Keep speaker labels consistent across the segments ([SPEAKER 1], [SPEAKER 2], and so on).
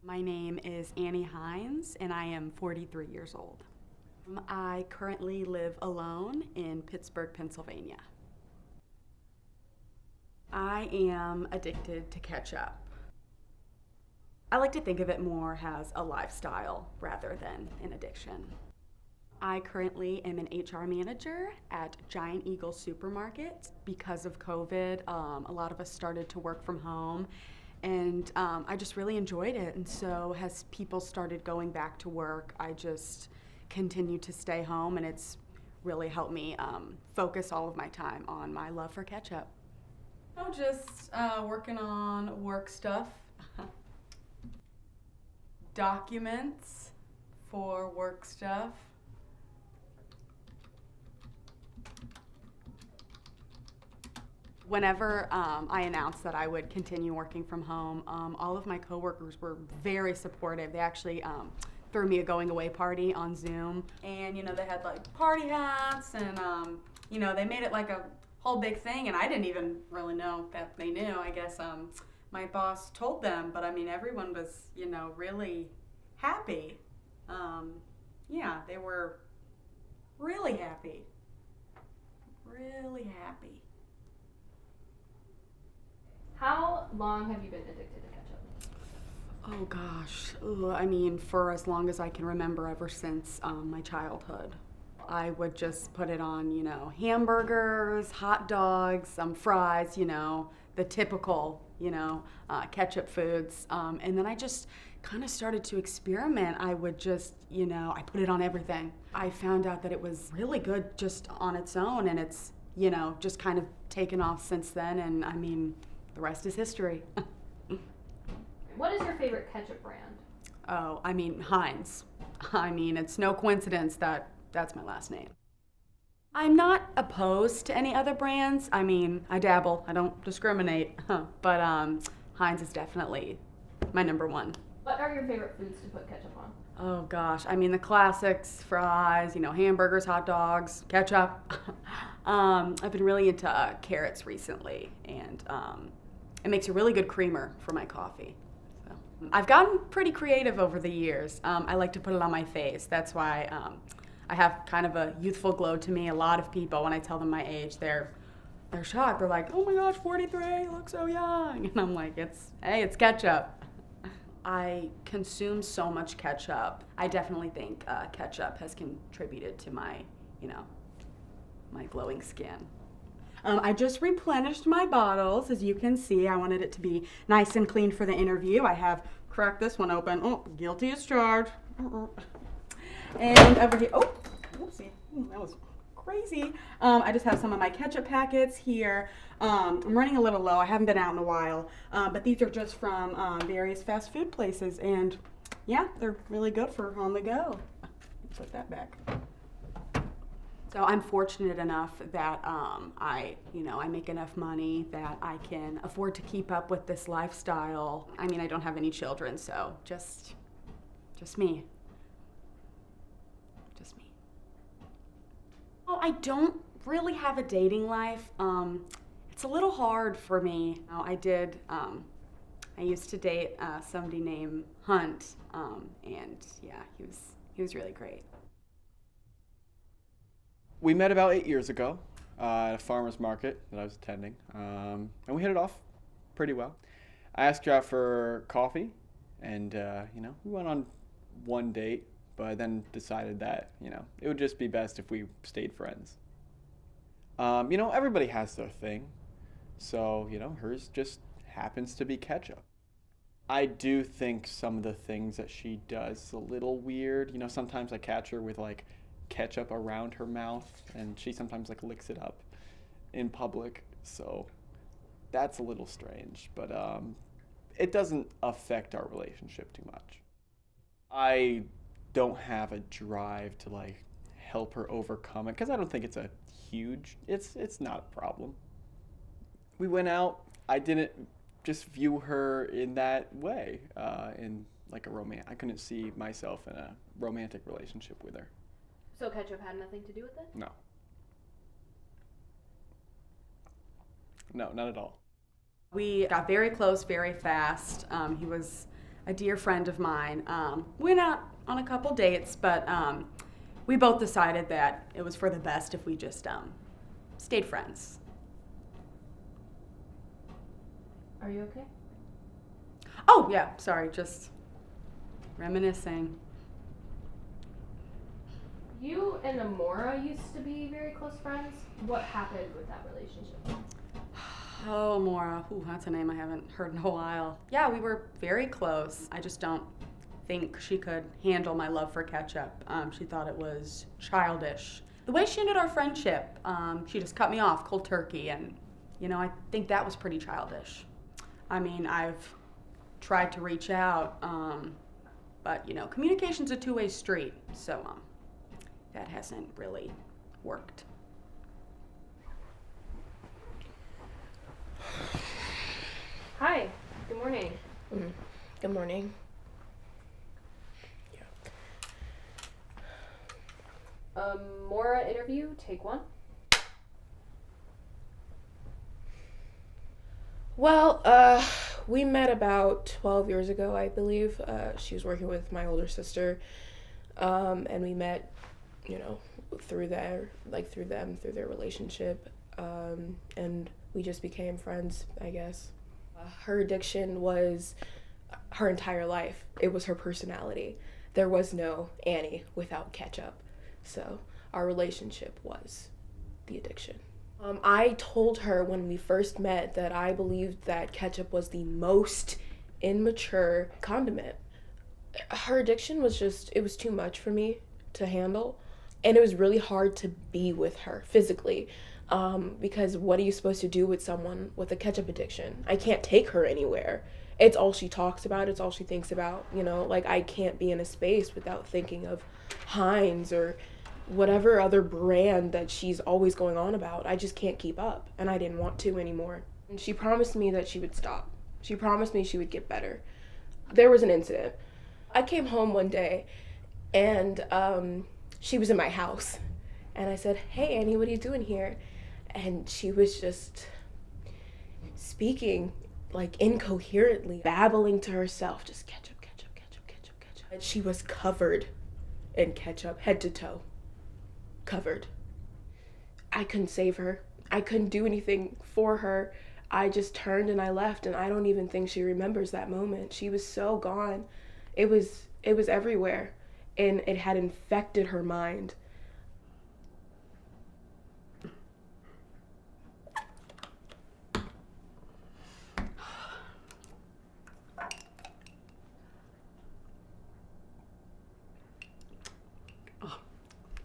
[SPEAKER 1] My name is Annie Heinz, and I am 43 years old. I currently live alone in Pittsburgh, Pennsylvania. I am addicted to ketchup. I like to think of it more as a lifestyle rather than an addiction. I currently am an HR manager at Giant Eagle Supermarket. Because of COVID, a lot of us started to work from home, and I just really enjoyed it. And so as people started going back to work, I just continued to stay home, and it's really helped me focus all of my time on my love for ketchup. I'm just working on work stuff, documents for work stuff. Whenever I announced that I would continue working from home, all of my coworkers were very supportive. They actually threw me a going away party on Zoom, and they had like party hats, and they made it like a whole big thing, and I didn't even really know that they knew. I guess my boss told them, but I mean everyone was really happy. Yeah, they were really happy. Really happy.
[SPEAKER 2] How long have you been addicted to ketchup?
[SPEAKER 1] Oh gosh, I mean for as long as I can remember, ever since my childhood. I would just put it on, hamburgers, hot dogs, fries, the typical, ketchup foods. And then I just kind of started to experiment. I would just, I put it on everything. I found out that it was really good just on its own, and it's, just kind of taken off since then. And I mean, the rest is history.
[SPEAKER 2] What is your favorite ketchup brand?
[SPEAKER 1] Oh, I mean, Heinz. I mean, it's no coincidence that that's my last name. I'm not opposed to any other brands. I mean, I dabble. I don't discriminate. But Heinz is definitely my number one.
[SPEAKER 2] What are your favorite foods to put ketchup on?
[SPEAKER 1] Oh gosh, I mean the classics, fries, hamburgers, hot dogs, ketchup. I've been really into carrots recently, and it makes a really good creamer for my coffee. So I've gotten pretty creative over the years. I like to put it on my face. That's why I have kind of a youthful glow to me. A lot of people, when I tell them my age, they're shocked. They're like, "Oh my gosh, 43, you look so young." And I'm like, it's ketchup. I consume so much ketchup. I definitely think ketchup has contributed to my, my glowing skin. I just replenished my bottles, as you can see. I wanted it to be nice and clean for the interview. I have cracked this one open. Oh, guilty as charged. And over here, oh, whoopsie, that was crazy. I just have some of my ketchup packets here. I'm running a little low. I haven't been out in a while, but these are just from various fast food places, and yeah, they're really good for on the go. Put that back. So I'm fortunate enough that I make enough money that I can afford to keep up with this lifestyle. I mean, I don't have any children, so just me. Just me. Oh, I don't really have a dating life. It's a little hard for me. I used to date somebody named Hunt, and yeah, he was really great.
[SPEAKER 3] We met about 8 years ago at a farmer's market that I was attending, and we hit it off pretty well. I asked her out for coffee, and we went on one date, but I then decided that it would just be best if we stayed friends. Everybody has their thing, so hers just happens to be ketchup. I do think some of the things that she does is a little weird. Sometimes I catch her with like ketchup around her mouth, and she sometimes like licks it up in public, so that's a little strange, but it doesn't affect our relationship too much. I don't have a drive to like help her overcome it, because I don't think it's it's not a problem. We went out. I didn't just view her in that way, in like I couldn't see myself in a romantic relationship with her.
[SPEAKER 2] So ketchup had nothing to do with it?
[SPEAKER 3] No. No, not at all.
[SPEAKER 1] We got very close very fast. He was a dear friend of mine. Went out on a couple dates, but we both decided that it was for the best if we just stayed friends.
[SPEAKER 2] Are you okay?
[SPEAKER 1] Oh, yeah, sorry, just reminiscing.
[SPEAKER 2] You and Amora used to be very close friends. What happened with that relationship?
[SPEAKER 1] Oh, Amora. Ooh, that's a name I haven't heard in a while. Yeah, we were very close. I just don't think she could handle my love for Ketchup. She thought it was childish. The way she ended our friendship, she just cut me off cold turkey, and, I think that was pretty childish. I mean, I've tried to reach out, but, communication's a two-way street, so, that hasn't really worked.
[SPEAKER 2] Hi. Good morning.
[SPEAKER 4] Good morning.
[SPEAKER 2] Amora interview, take 1.
[SPEAKER 4] Well, we met about 12 years ago, I believe. She was working with my older sister, and we met, through their relationship, and we just became friends, I guess. Her addiction was her entire life. It was her personality. There was no Annie without Ketchup. So our relationship was the addiction. I told her when we first met that I believed that Ketchup was the most immature condiment. Her addiction was it was too much for me to handle. And it was really hard to be with her physically. Because what are you supposed to do with someone with a ketchup addiction? I can't take her anywhere. It's all she talks about. It's all she thinks about. I can't be in a space without thinking of Heinz or whatever other brand that she's always going on about. I just can't keep up, and I didn't want to anymore. And she promised me that she would stop. She promised me she would get better. There was an incident. I came home one day, and she was in my house. And I said, "Hey, Annie, what are you doing here?" And she was just speaking, incoherently, babbling to herself, just ketchup, ketchup, ketchup, ketchup, ketchup. And she was covered in ketchup, head to toe. Covered. I couldn't save her. I couldn't do anything for her. I just turned and I left, and I don't even think she remembers that moment. She was so gone. It was everywhere, and it had infected her mind.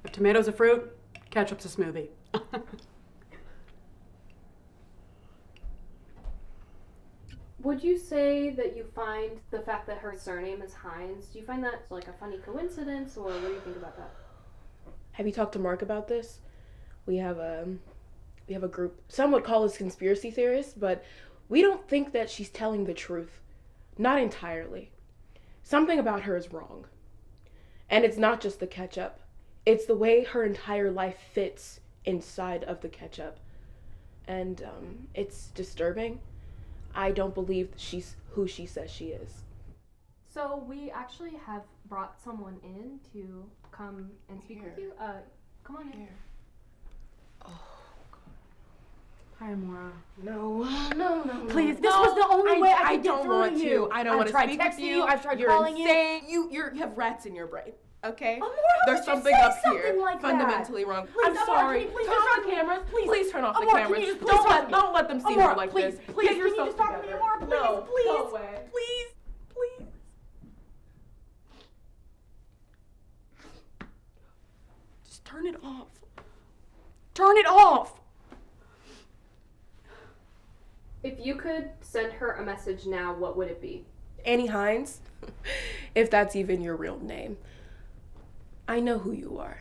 [SPEAKER 1] If tomatoes a fruit, ketchup's a smoothie.
[SPEAKER 2] Would you say that you find the fact that her surname is Heinz, do you find that a funny coincidence, or what do you think about that?
[SPEAKER 4] Have you talked to Mark about this? We have a group. Some would call us conspiracy theorists, but we don't think that she's telling the truth. Not entirely. Something about her is wrong. And it's not just the ketchup. It's the way her entire life fits inside of the ketchup. And it's disturbing. I don't believe she's who she says she is.
[SPEAKER 2] So we actually have brought someone in to come and speak with you. Come on in.
[SPEAKER 1] Hi, Amora.
[SPEAKER 4] No.
[SPEAKER 1] Please, this was the only way I could get
[SPEAKER 4] don't
[SPEAKER 1] through
[SPEAKER 4] want
[SPEAKER 1] to you.
[SPEAKER 4] I don't want to
[SPEAKER 1] tried
[SPEAKER 4] speak
[SPEAKER 1] texting
[SPEAKER 4] with you.
[SPEAKER 1] I've tried
[SPEAKER 4] You're
[SPEAKER 1] calling
[SPEAKER 4] insane. You have rats in your brain. Okay?
[SPEAKER 1] Amora,
[SPEAKER 4] There's
[SPEAKER 1] would you
[SPEAKER 4] something
[SPEAKER 1] say
[SPEAKER 4] up
[SPEAKER 1] something
[SPEAKER 4] here
[SPEAKER 1] like that?
[SPEAKER 4] fundamentally wrong.
[SPEAKER 1] Please,
[SPEAKER 4] I'm
[SPEAKER 1] Amora,
[SPEAKER 4] sorry.
[SPEAKER 1] can you please
[SPEAKER 4] Turn
[SPEAKER 1] just
[SPEAKER 4] off
[SPEAKER 1] talk
[SPEAKER 4] the
[SPEAKER 1] to me?
[SPEAKER 4] cameras.
[SPEAKER 1] Please.
[SPEAKER 4] Please turn off the
[SPEAKER 1] Amora, can
[SPEAKER 4] cameras.
[SPEAKER 1] you just please talk to me?
[SPEAKER 4] Don't let them see
[SPEAKER 1] Amora,
[SPEAKER 4] her like
[SPEAKER 1] please,
[SPEAKER 4] this.
[SPEAKER 1] please,
[SPEAKER 4] Get
[SPEAKER 1] can you
[SPEAKER 4] yourself
[SPEAKER 1] just talk to me,
[SPEAKER 4] together.
[SPEAKER 1] Amora? Please,
[SPEAKER 4] No,
[SPEAKER 1] please.
[SPEAKER 4] go away. Please.
[SPEAKER 1] Just turn it off. Turn it off.
[SPEAKER 2] If you could send her a message now, what would it be?
[SPEAKER 4] Annie Heinz, if that's even your real name. I know who you are.